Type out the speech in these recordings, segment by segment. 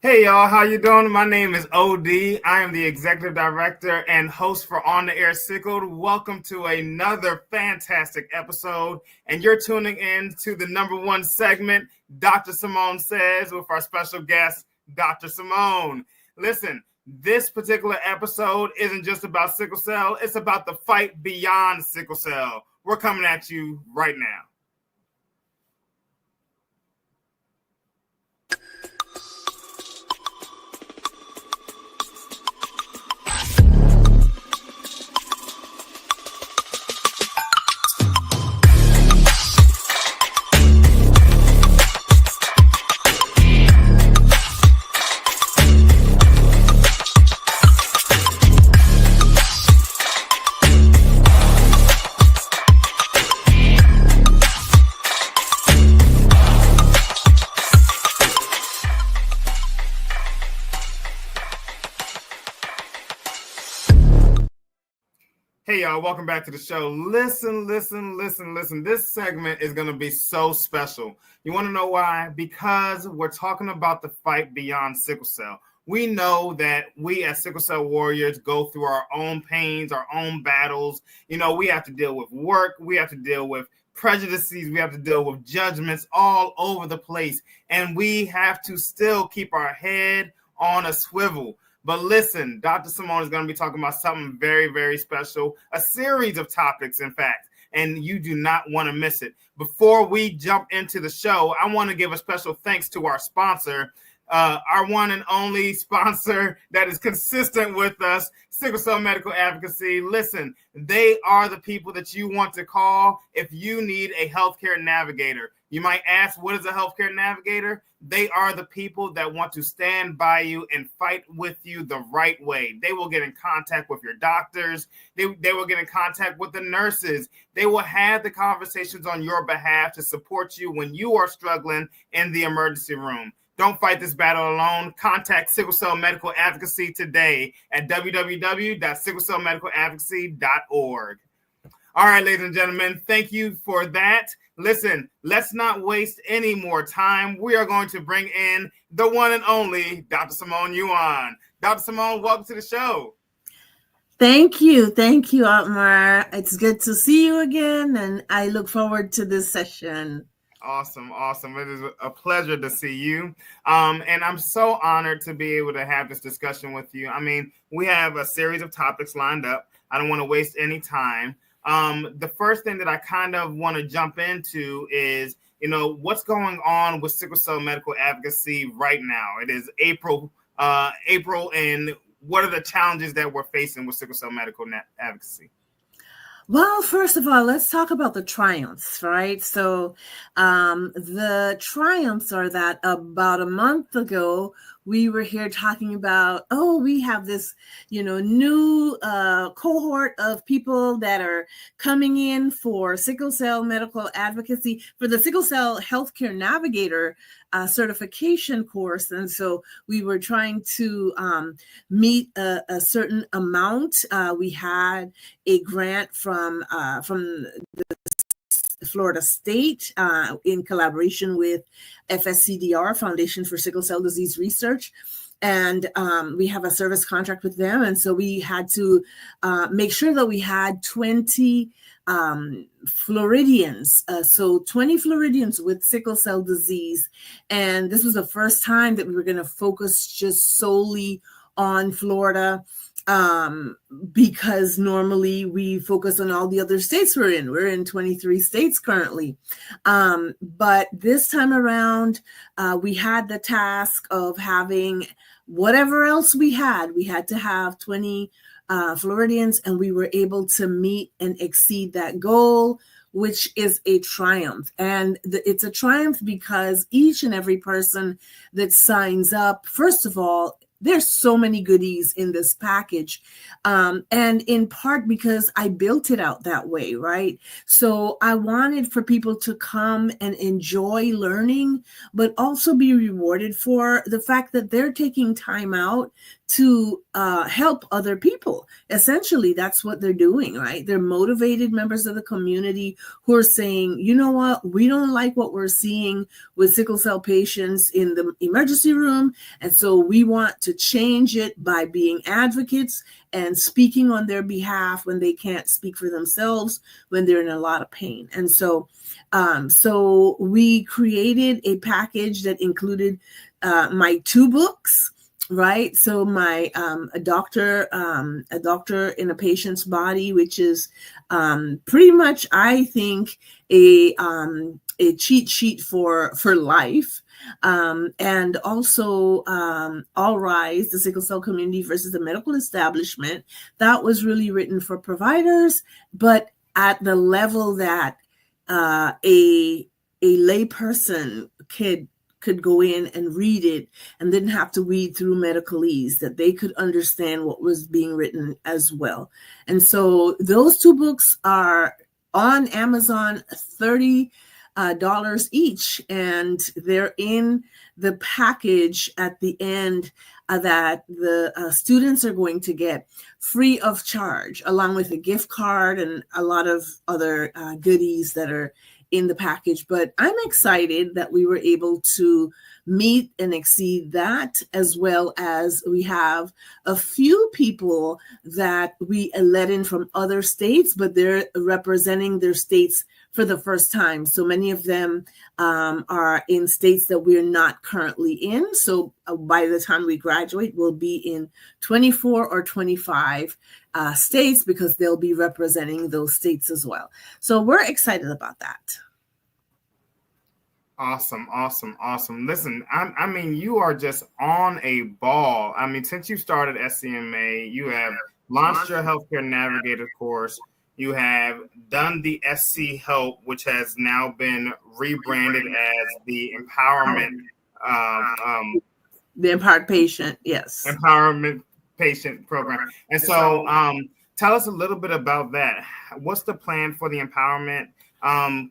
Hey y'all, how you doing? My name is OD. I am the executive director and host for On The Air Sickled. Welcome to another fantastic episode, and you're tuning in to the number one segment, Dr. Simone Says, with our special guest, Dr. Simone. Listen, this particular episode isn't just about sickle cell, it's about the fight beyond sickle cell. We're coming at you right now. Hey, y'all, welcome back to the show. Listen. This segment is going to be so special. You want to know why? Because we're talking about the fight beyond sickle cell. We know that we as sickle cell warriors go through our own pains, our own battles. You know, we have to deal with work. We have to deal with prejudices. We have to deal with judgments all over the place. And we have to still keep our head on a swivel. But listen, Dr. Simone is going to be talking about something very, very special, a series of topics, in fact, and you do not want to miss it. Before we jump into the show, I want to give a special thanks to our sponsor, our one and only sponsor that is consistent with us, Sickle Cell Medical Advocacy. Listen, they are the people that you want to call if you need a healthcare navigator. You might ask, what is a healthcare navigator? They are the people that want to stand by you and fight with you the right way. They will get in contact with your doctors. They will get in contact with the nurses. They will have the conversations on your behalf to support you when you are struggling in the emergency room. Don't fight this battle alone. Contact Sickle Cell Medical Advocacy today at www.sicklecellmedicaladvocacy.org. All right, ladies and gentlemen, thank you for that. Listen, let's not waste any more time. We are going to bring in the one and only Dr. Simone Yuan. Dr. Simone, welcome to the show. Thank you, Otmar. It's good to see you again, and I look forward to this session. Awesome. It is a pleasure to see you. And I'm so honored to be able to have this discussion with you. I mean, we have a series of topics lined up. I don't want to waste any time. The first thing that I kind of want to jump into is, you know, what's going on with Sickle Cell Medical Advocacy right now. It is April, and what are the challenges that we're facing with Sickle Cell Medical Advocacy? Well, first of all, let's talk about the triumphs, right? So the triumphs are that about a month ago, we were here talking about, we have this, new cohort of people that are coming in for sickle cell medical advocacy, for the sickle cell healthcare navigator certification course. And so we were trying to meet a certain amount. We had a grant from the Florida State in collaboration with FSCDR, Foundation for Sickle Cell Disease Research. And we have a service contract with them. And so we had to make sure that we had 20 Floridians. So 20 Floridians with sickle cell disease. And this was the first time that we were going to focus just solely on Florida, because normally we focus on all the other states we're in. We're in 23 states currently. But this time around, we had the task of having whatever else we had. We had to have 20 Floridians, and we were able to meet and exceed that goal, which is a triumph. And it's a triumph because each and every person that signs up, first of all, there's so many goodies in this package. And in part because I built it out that way, right? So I wanted for people to come and enjoy learning, but also be rewarded for the fact that they're taking time out to help other people. Essentially, that's what they're doing, right? They're motivated members of the community who are saying, you know what, we don't like what we're seeing with sickle cell patients in the emergency room. And so we want to change it by being advocates and speaking on their behalf when they can't speak for themselves, when they're in a lot of pain. And so, so we created a package that included my 2 books. Right. So my a doctor in a patient's body, which is pretty much, I think, a cheat sheet for life. And also All Rise, the Sickle Cell Community versus the Medical Establishment. That was really written for providers, but at the level that a layperson could go in and read it and didn't have to read through medicalese, that they could understand what was being written as well. And so those 2 books are on Amazon, $30 each, and they're in the package at the end that the students are going to get free of charge, along with a gift card and a lot of other goodies that are in the package. But I'm excited that we were able to meet and exceed that, as well as we have a few people that we let in from other states, but they're representing their states for the first time. So many of them are in states that we're not currently in. So by the time we graduate, we'll be in 24 or 25 states, because they'll be representing those states as well. So we're excited about that. Awesome. Listen, I mean, you are just on a ball. I mean, since you started SCMA, you have launched your Healthcare Navigator course. You have done the SC Help, which has now been rebranded as the Empowerment. The Empowered Patient, yes. Empowerment Patient Program. And so tell us a little bit about that. What's the plan for the Empowerment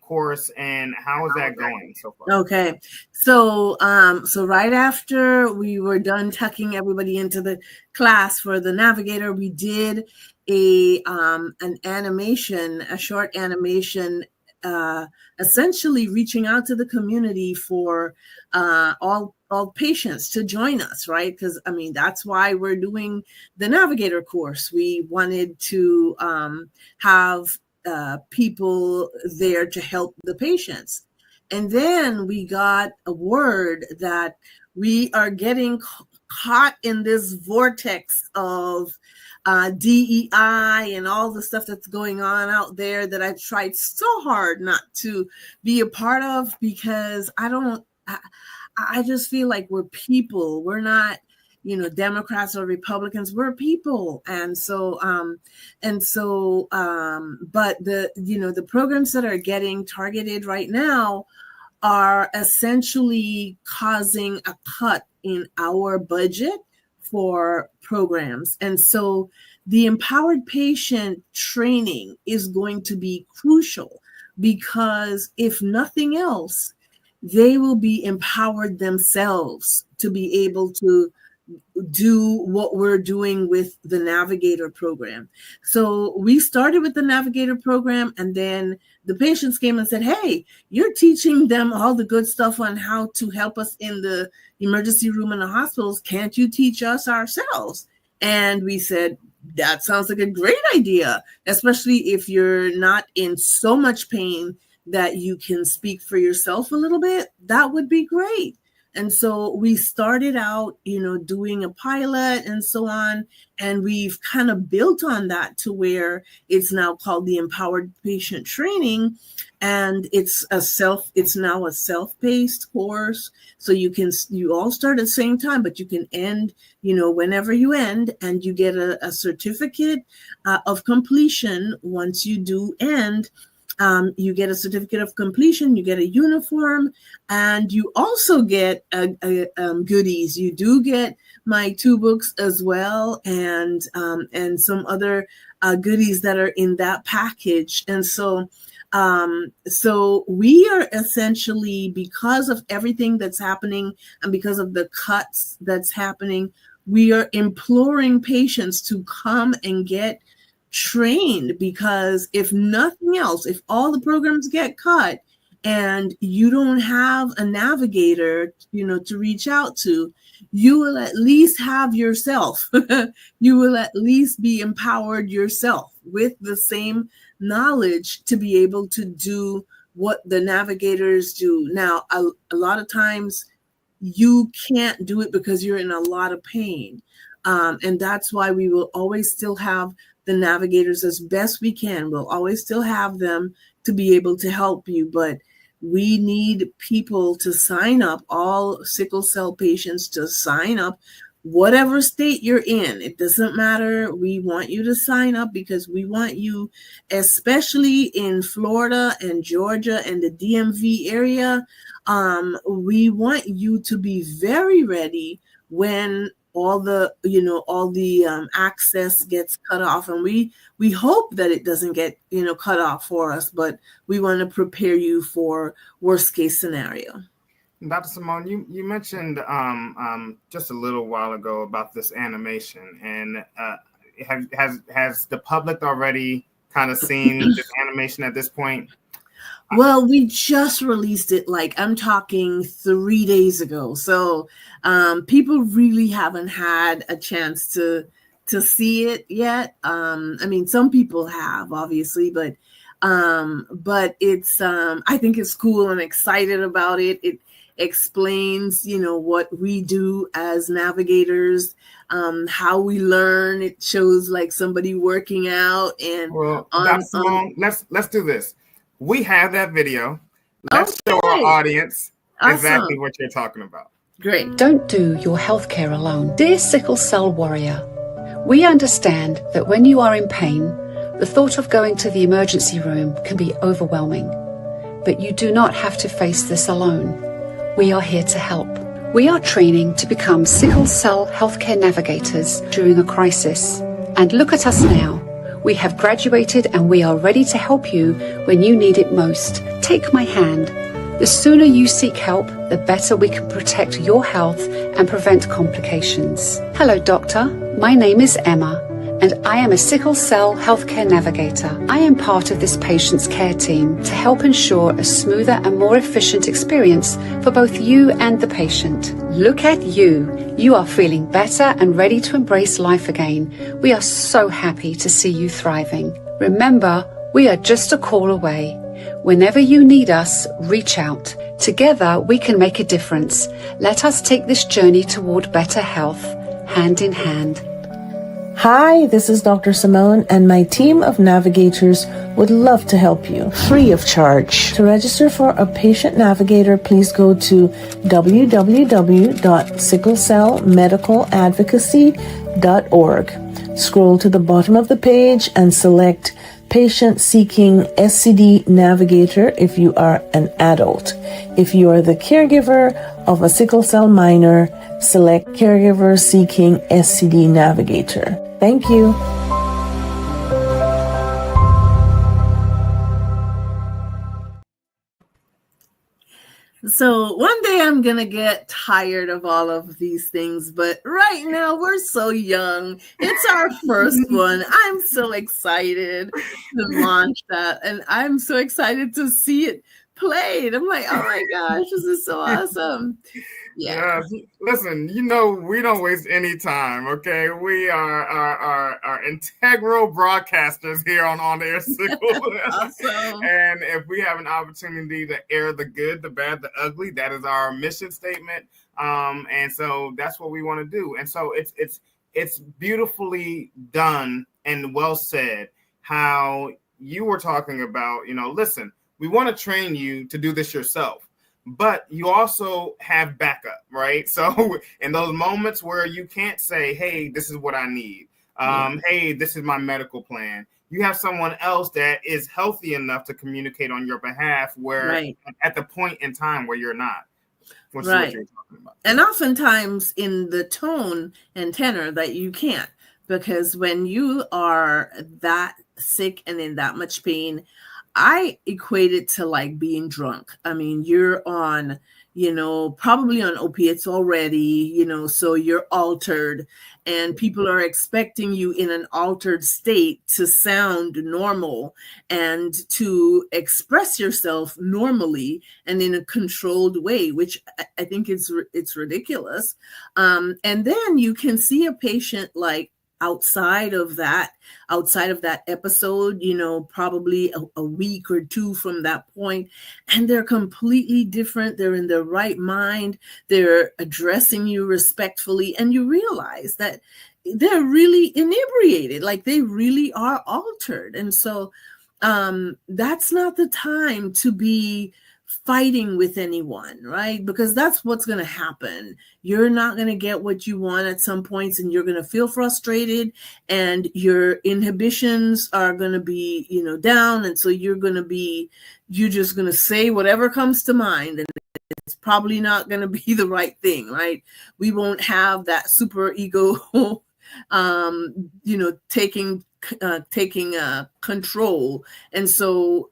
course, and how is that going so far? Okay, so right after we were done tucking everybody into the class for the Navigator, we did an animation, a short animation, essentially reaching out to the community for all patients to join us, right? Because I mean, that's why we're doing the Navigator course. We wanted to have people there to help the patients. And then we got a word that we are getting caught in this vortex of DEI and all the stuff that's going on out there that I've tried so hard not to be a part of, because I just feel like we're people. We're not, Democrats or Republicans. We're people. And so but the programs that are getting targeted right now are essentially causing a cut in our budget for programs. And so the Empowered Patient training is going to be crucial, because if nothing else, they will be empowered themselves to be able to do what we're doing with the Navigator program. So we started with the Navigator program, and then the patients came and said, hey, you're teaching them all the good stuff on how to help us in the emergency room in the hospitals. Can't you teach us ourselves? And we said, that sounds like a great idea, especially if you're not in so much pain that you can speak for yourself a little bit. That would be great. And so we started out, doing a pilot and so on, and we've kind of built on that to where it's now called the Empowered Patient Training, and it's now a self-paced course. So you all start at the same time, but you can end, whenever you end, and you get a certificate of completion once you do end. You get a certificate of completion, you get a uniform, and you also get goodies. You do get my 2 books as well, and some other goodies that are in that package. And so we are essentially, because of everything that's happening and because of the cuts that's happening, we are imploring patients to come and get trained, because if nothing else, if all the programs get cut and you don't have a navigator, to reach out to, you will at least have yourself. You will at least be empowered yourself with the same knowledge to be able to do what the navigators do. Now, a lot of times you can't do it because you're in a lot of pain. And that's why we will always still have the navigators as best we can. We'll always still have them to be able to help you, but we need people to sign up, all sickle cell patients to sign up, whatever state you're in. It doesn't matter. We want you to sign up because we want you, especially in Florida and Georgia and the DMV area, we want you to be very ready when all the access gets cut off. And we hope that it doesn't get cut off for us, but we want to prepare you for worst case scenario. Dr. Simone, you mentioned just a little while ago about this animation, and has the public already kind of seen this animation at this point? Well, we just released it, I'm talking 3 days ago. So people really haven't had a chance to see it yet. I mean, some people have, obviously, but it's I think it's cool. I'm excited about it. It explains, what we do as navigators, how we learn. It shows somebody working out. And Dr. Simone, let's do this. We have that video. Let's show our audience exactly what you're talking about. Great. Don't do your healthcare alone. Dear sickle cell warrior, we understand that when you are in pain, the thought of going to the emergency room can be overwhelming. But you do not have to face this alone. We are here to help. We are training to become sickle cell healthcare navigators during a crisis. And look at us now. We have graduated and we are ready to help you when you need it most. Take my hand. The sooner you seek help, the better we can protect your health and prevent complications. Hello, doctor. My name is Emma, and I am a sickle cell healthcare navigator. I am part of this patient's care team to help ensure a smoother and more efficient experience for both you and the patient. Look at you. You are feeling better and ready to embrace life again. We are so happy to see you thriving. Remember, we are just a call away. Whenever you need us, reach out. Together, we can make a difference. Let us take this journey toward better health, hand in hand. Hi, this is Dr. Simone, and my team of navigators would love to help you, free of charge. To register for a patient navigator, please go to www.sicklecellmedicaladvocacy.org. Scroll to the bottom of the page and select Patient Seeking SCD Navigator if you are an adult. If you are the caregiver of a sickle cell minor, select Caregiver Seeking SCD Navigator. Thank you. So one day I'm going to get tired of all of these things, but right now we're so young. It's our first one. I'm so excited to launch that, and I'm so excited to see it played. I'm like, oh my gosh, this is so awesome. Yeah. Listen, we don't waste any time, okay? We are integral broadcasters here on The Air Sickled. Awesome. And if we have an opportunity to air the good, the bad, the ugly, that is our mission statement. And so that's what we want to do. And so it's beautifully done and well said how you were talking about, listen, we want to train you to do this yourself. But you also have backup, right? So in those moments where you can't say, hey, this is what I need. Hey, this is my medical plan. You have someone else that is healthy enough to communicate on your behalf where at the point in time where you're not. Which is what you're talking about. And oftentimes in the tone and tenor that you can't, because when you are that sick and in that much pain, I equate it to like being drunk. I mean, you're on, probably on opiates already, so you're altered, and people are expecting you in an altered state to sound normal and to express yourself normally and in a controlled way, which I think it's ridiculous. And then you can see a patient like outside of that episode, probably a week or two from that point, and they're completely different. They're in their right mind. They're addressing you respectfully, and you realize that they're really inebriated, like they really are altered. And so that's not the time to be fighting with anyone, right? Because that's what's going to happen. You're not going to get what you want at some points, and you're going to feel frustrated, and your inhibitions are going to be, down. And so you're just going to say whatever comes to mind, and it's probably not going to be the right thing, right? We won't have that super ego, taking control. And so,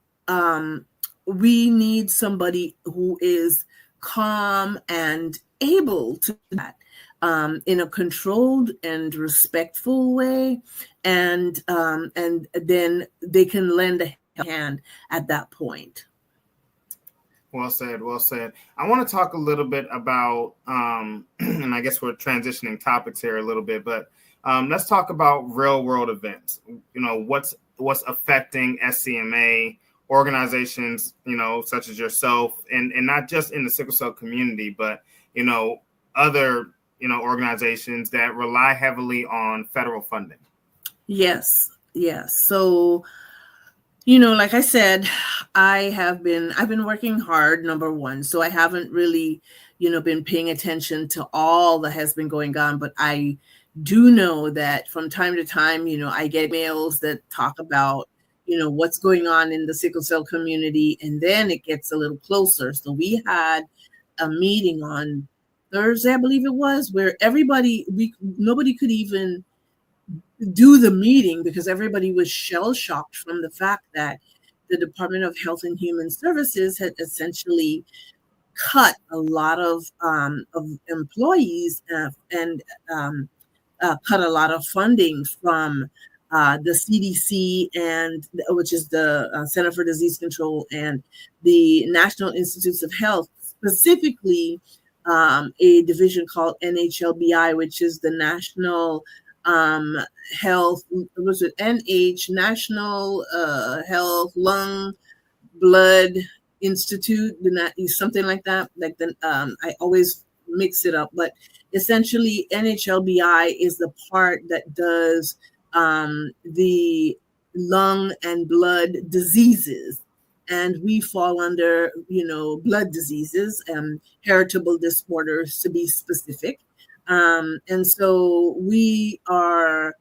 we need somebody who is calm and able to do that in a controlled and respectful way, and then they can lend a hand at that point. Well said. Well said. I want to talk a little bit about, and I guess we're transitioning topics here a little bit, but let's talk about real world events. What's affecting SCMA organizations, such as yourself, and not just in the sickle cell community, but, other, organizations that rely heavily on federal funding. Yes. So, like I said, I've been working hard, number one. So I haven't really, been paying attention to all that has been going on, but I do know that from time to time, I get mails that talk about, what's going on in the sickle cell community, and then it gets a little closer. So we had a meeting on Thursday, I believe it was, where nobody could even do the meeting because everybody was shell-shocked from the fact that the Department of Health and Human Services had essentially cut a lot of employees and cut a lot of funding from the CDC, and which is the Center for Disease Control, and the National Institutes of Health, specifically a division called NHLBI, which is the National Health, was it NH, National Health Lung Blood Institute, something like that. Like I always mix it up, but essentially NHLBI is the part that does the lung and blood diseases, and we fall under blood diseases and heritable disorders, to be specific. And so we found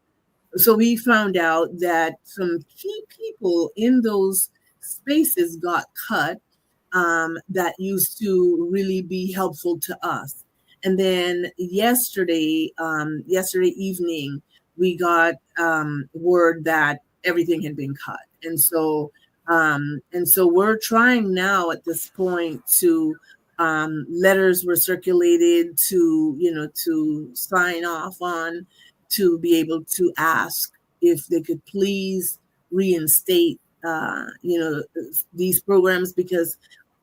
out that some key people in those spaces got cut that used to really be helpful to us. And then yesterday evening, we got word that everything had been cut. And so we're trying now at this point to letters were circulated to sign off on, to be able to ask if they could please reinstate these programs, because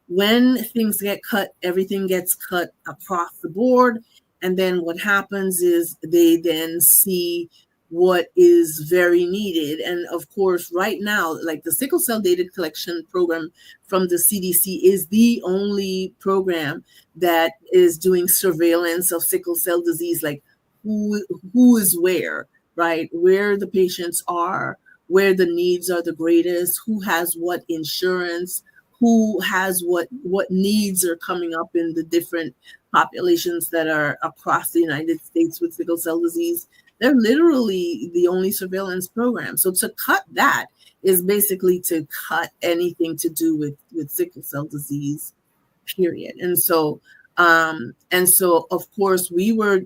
when things get cut, everything gets cut across the board. And then what happens is they then see what is very needed. And of course, right now, like the sickle cell data collection program from the CDC is the only program that is doing surveillance of sickle cell disease, like who is where, right? Where the patients are, where the needs are the greatest, who has what insurance, who has what needs are coming up in the different populations that are across the United States with sickle cell disease. They're literally the only surveillance program. So to cut that is basically to cut anything to do with sickle cell disease, period. And so of course we were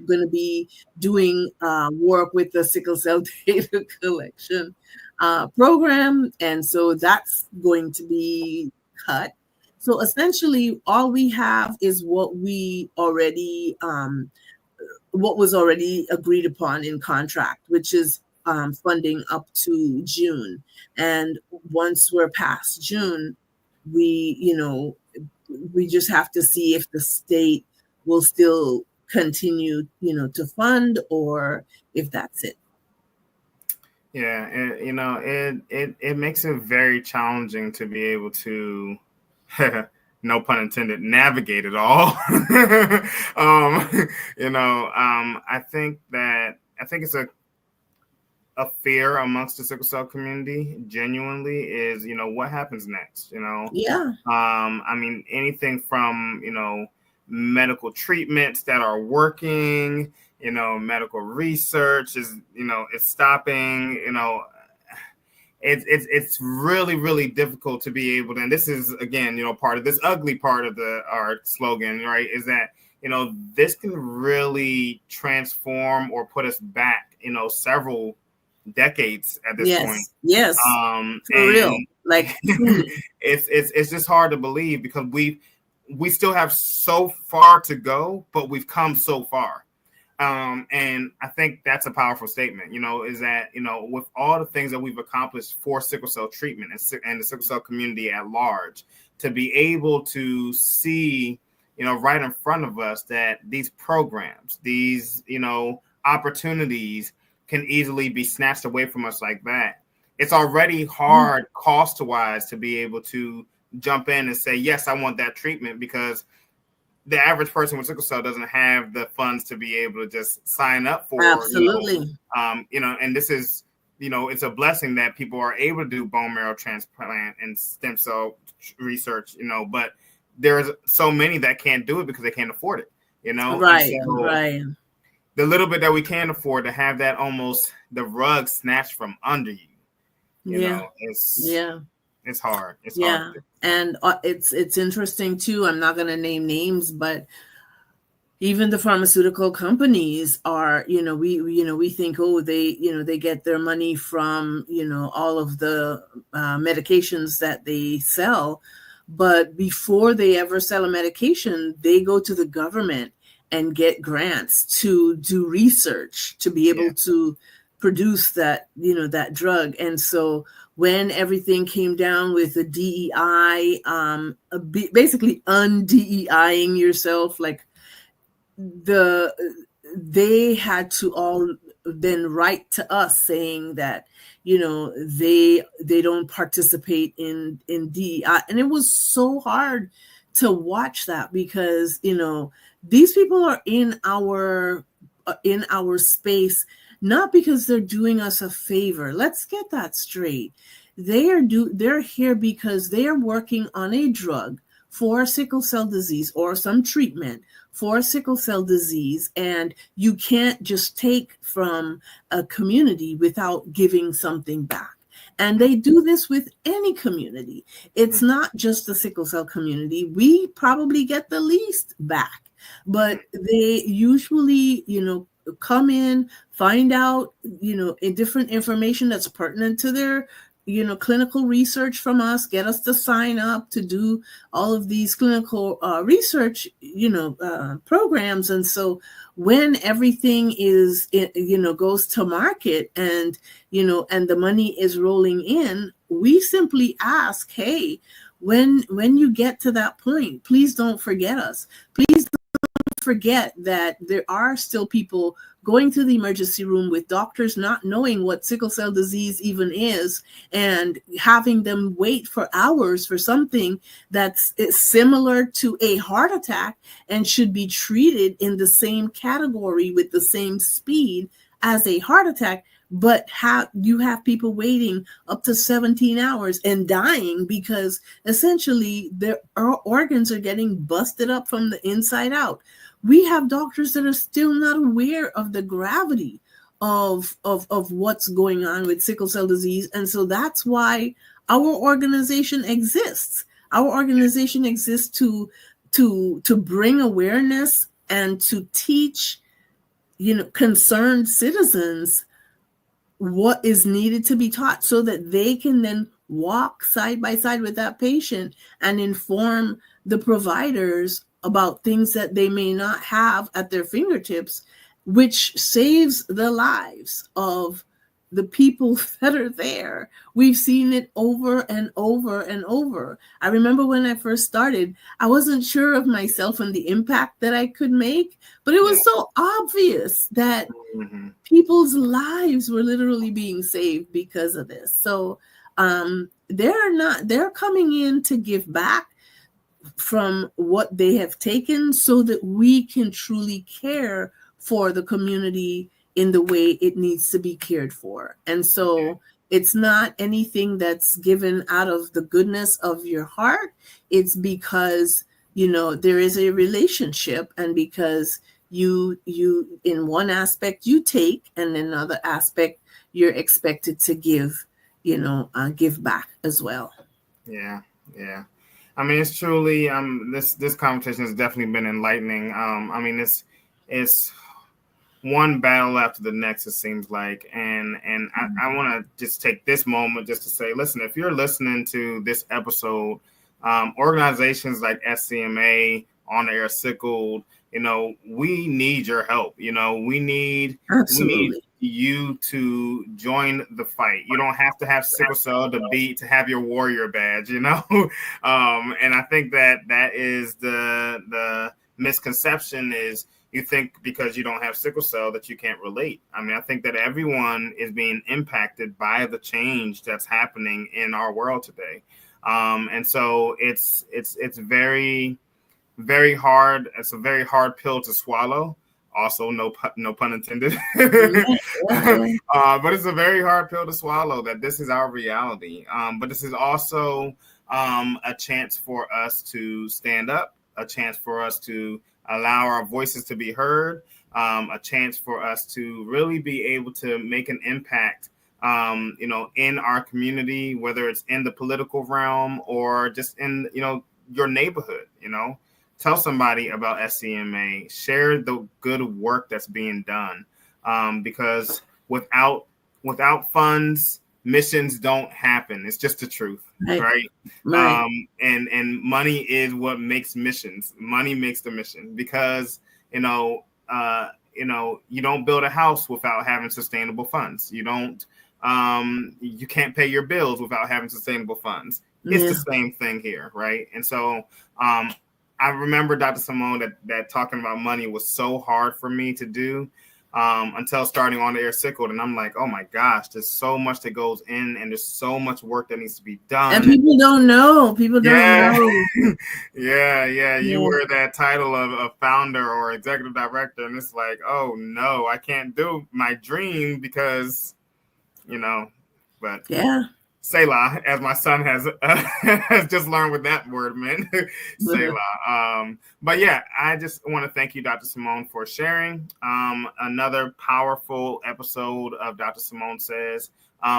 going to be doing work with the sickle cell data collection program, and so that's going to be cut. So essentially, all we have is what was already agreed upon in contract, which is funding up to June. And once we're past June, we just have to see if the state will still continue, to fund, or if that's it. Yeah, it makes it very challenging to be able to, no pun intended, navigate it all. I think it's a fear amongst the sickle cell community genuinely is, what happens next, Yeah. I mean, anything from, medical treatments that are working, medical research is, it's stopping, it's really, really difficult to be able to, and this is, again, part of this ugly part of our slogan, right, is that, this can really transform or put us back, several decades at this point. Yes. For real. Like, it's just hard to believe, because we still have so far to go, but we've come so far. And I think that's a powerful statement, is that, with all the things that we've accomplished for sickle cell treatment and the sickle cell community at large, to be able to see, right in front of us that these programs, these, opportunities can easily be snatched away from us like that. It's already hard cost-wise to be able to jump in and say, yes, I want that treatment, because the average person with sickle cell doesn't have the funds to be able to just sign up for. Absolutely. And this is, it's a blessing that people are able to do bone marrow transplant and stem cell research, but there's so many that can't do it because they can't afford it, Right, so right. The little bit that we can afford, to have that almost the rug snatched from under you, it's hard. It's hard. And it's interesting too. I'm not going to name names, but even the pharmaceutical companies are, we think, oh, they get their money from, all of the medications that they sell. But before they ever sell a medication, they go to the government and get grants to do research to be able to produce that, that drug. And so when everything came down with the DEI, basically un-DEIing yourself, like they had to all then write to us saying that, they don't participate in DEI. And it was so hard to watch that, because, these people are in our space, not because they're doing us a favor. Let's get that straight. They're here because they are working on a drug for sickle cell disease, or some treatment for sickle cell disease, and you can't just take from a community without giving something back. And they do this with any community. It's not just the sickle cell community. We probably get the least back, but they usually, come in, find out, different information that's pertinent to their, clinical research from us, get us to sign up to do all of these clinical research, programs. And so when everything is, goes to market and, and the money is rolling in, we simply ask, hey, when you get to that point, please don't forget us. Please don't forget that there are still people going to the emergency room with doctors not knowing what sickle cell disease even is, and having them wait for hours for something that's similar to a heart attack and should be treated in the same category with the same speed as a heart attack. But you have people waiting up to 17 hours and dying because essentially their organs are getting busted up from the inside out. We have doctors that are still not aware of the gravity of what's going on with sickle cell disease. And so that's why our organization exists. Our organization exists to bring awareness and to teach, concerned citizens what is needed to be taught so that they can then walk side by side with that patient and inform the providers about things that they may not have at their fingertips, which saves the lives of the people that are there. We've seen it over and over and over. I remember when I first started, I wasn't sure of myself and the impact that I could make, but it was so obvious that people's lives were literally being saved because of this. So they're coming in to give back from what they have taken so that we can truly care for the community in the way it needs to be cared for. And so it's not anything that's given out of the goodness of your heart. It's because, there is a relationship, and because you in one aspect you take, and in another aspect you're expected to give back as well. Yeah. I mean, it's truly this conversation has definitely been enlightening. I mean, it's one battle after the next, it seems like, and I want to just take this moment just to say, listen, if you're listening to this episode, organizations like SCMA, On The Air Sickled, we need your help. We need you to join the fight. You don't have to have sickle cell to have your warrior badge, and I think that is the misconception is you think because you don't have sickle cell that you can't relate. I mean, I think that everyone is being impacted by the change that's happening in our world today. And so it's very, very hard. It's a very hard pill to swallow. Also, no pun intended. But it's a very hard pill to swallow that this is our reality. But this is also a chance for us to stand up, a chance for us to allow our voices to be heard, a chance for us to really be able to make an impact, in our community, whether it's in the political realm or just in, your neighborhood. Tell somebody about SCMA, share the good work that's being done, because without funds, missions don't happen. It's just the truth, right? And money is what makes missions. Money makes the mission, because you don't build a house without having sustainable funds. You can't pay your bills without having sustainable funds. It's the same thing here, right? And so I remember, Dr. Simone, that talking about money was so hard for me to do until starting On The Air Sickled. And I'm like, oh my gosh, there's so much that goes in, and there's so much work that needs to be done. And people don't know. Yeah. You wear that title of founder or executive director, and it's like, oh no, I can't do my dream because, but Selah, as my son has just learned what that word meant. Selah. But yeah, I just want to thank you, Dr. Simone, for sharing another powerful episode of Dr. Simone Says.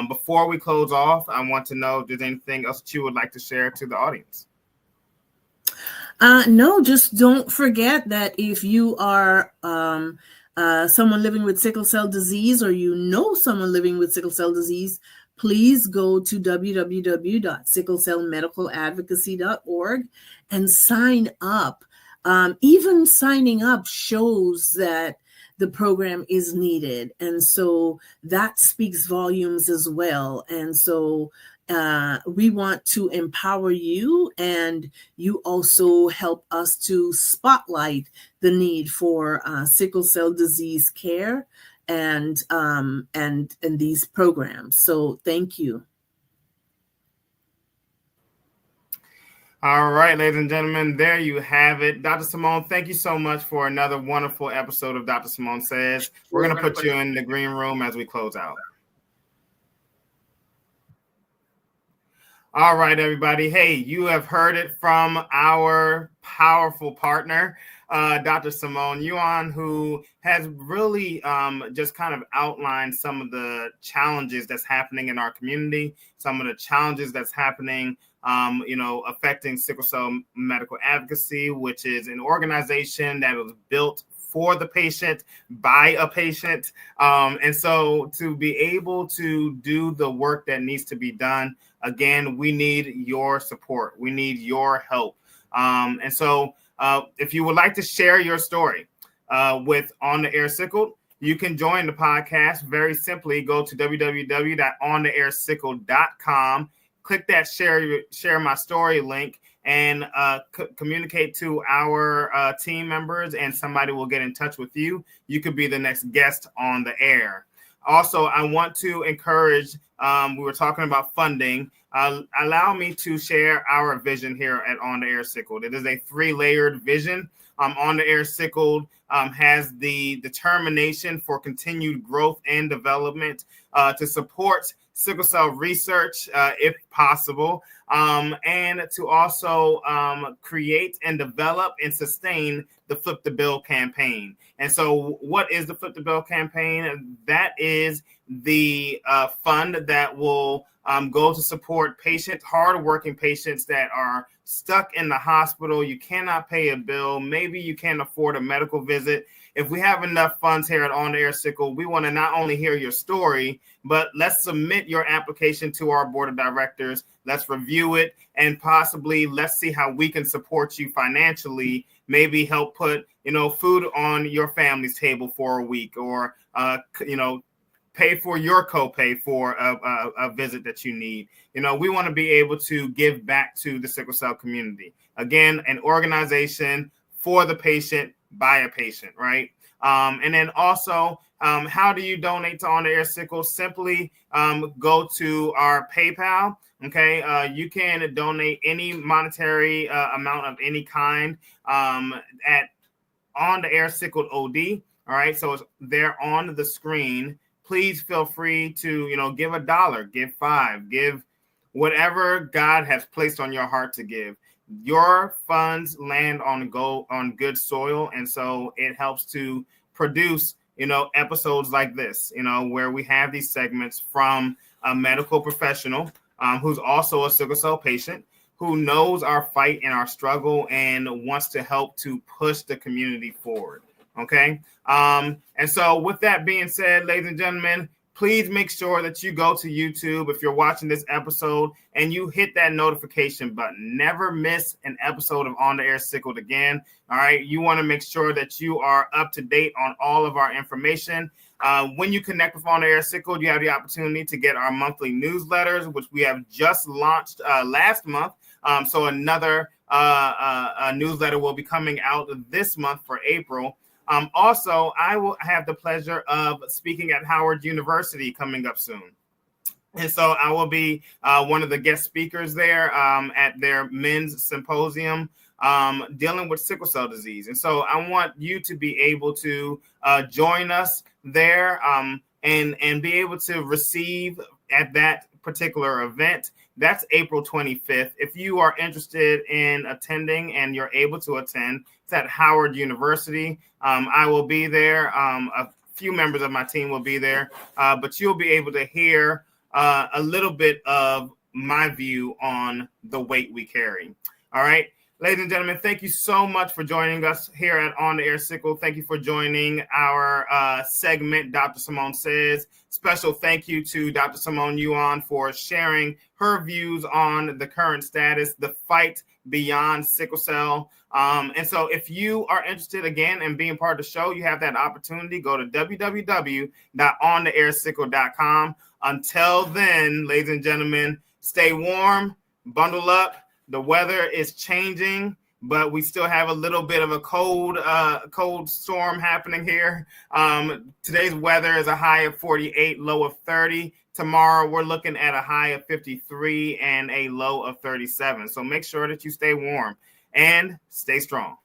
Before we close off, I want to know if there's anything else that you would like to share to the audience. No, just don't forget that if you are someone living with sickle cell disease, or someone living with sickle cell disease, please go to www.sicklecellmedicaladvocacy.org and sign up. Even signing up shows that the program is needed. And so that speaks volumes as well. And so we want to empower you, and you also help us to spotlight the need for sickle cell disease care and these programs. So thank you. All right, ladies and gentlemen, there you have it. Dr. Simone, thank you so much for another wonderful episode of Dr. Simone Says. We're going to put you in the green room as we close out. All right, everybody. Hey, you have heard it from our powerful partner, Dr. Simone Yuan, who has really just kind of outlined some of the challenges that's happening in our community, some of the challenges that's happening, affecting sickle cell medical advocacy, which is an organization that was built for the patient by a patient. And so to be able to do the work that needs to be done, again, we need your support. We need your help. And so if you would like to share your story with On The Air Sickled, you can join the podcast. Very simply, go to www.ontheairsickled.com, click that share my story link, and communicate to our team members, and somebody will get in touch with you. You could be the next guest on the air. Also, I want to encourage, we were talking about funding. Allow me to share our vision here at On The Air Sickled. It is a 3-layered vision. On The Air Sickled has the determination for continued growth and development to support sickle cell research, if possible, and to also create and develop and sustain the Flip the Bill campaign. And so what is the Flip the Bill campaign? That is the fund that will go to support patients, hardworking patients that are stuck in the hospital. You cannot pay a bill. Maybe you can't afford a medical visit. If we have enough funds here at On The Air Sickled, we want to not only hear your story, but let's submit your application to our board of directors. Let's review it, and possibly let's see how we can support you financially. Maybe help put, food on your family's table for a week, or, pay for your copay for a visit that you need. We want to be able to give back to the sickle cell community. Again, an organization for the patient by a patient, right? And then also, how do you donate to On The Air Sickled? Simply go to our PayPal. Okay, you can donate any monetary amount of any kind at On The Air Sickled OD. All right, so it's there on the screen. Please feel free to, give $1, give $5, give whatever God has placed on your heart to give. Your funds land on good soil, and so it helps to produce, episodes like this, where we have these segments from a medical professional who's also a sickle cell patient, who knows our fight and our struggle and wants to help to push the community forward. Okay. And so with that being said, ladies and gentlemen, please make sure that you go to YouTube if you're watching this episode and you hit that notification button. Never miss an episode of On The Air Sickled again. All right. You want to make sure that you are up to date on all of our information. When you connect with On The Air Sickled, you have the opportunity to get our monthly newsletters, which we have just launched last month. So another newsletter will be coming out this month for April. Also, I will have the pleasure of speaking at Howard University coming up soon. And so I will be one of the guest speakers there at their men's symposium dealing with sickle cell disease. And so I want you to be able to join us there and be able to receive at that particular event. That's April 25th. If you are interested in attending and you're able to attend, it's at Howard University. I will be there. A few members of my team will be there, but you'll be able to hear a little bit of my view on the weight we carry. All right. Ladies and gentlemen, thank you so much for joining us here at On The Air Sickled. Thank you for joining our segment, Dr. Simone Says. Special thank you to Dr. Simone Yuan for sharing her views on the current status, the fight beyond sickle cell. And so if you are interested, again, in being part of the show, you have that opportunity. Go to www.ontheairsickled.com. Until then, ladies and gentlemen, stay warm, bundle up. The weather is changing, but we still have a little bit of a cold storm happening here. Today's weather is a high of 48, low of 30. Tomorrow, we're looking at a high of 53 and a low of 37. So make sure that you stay warm and stay strong.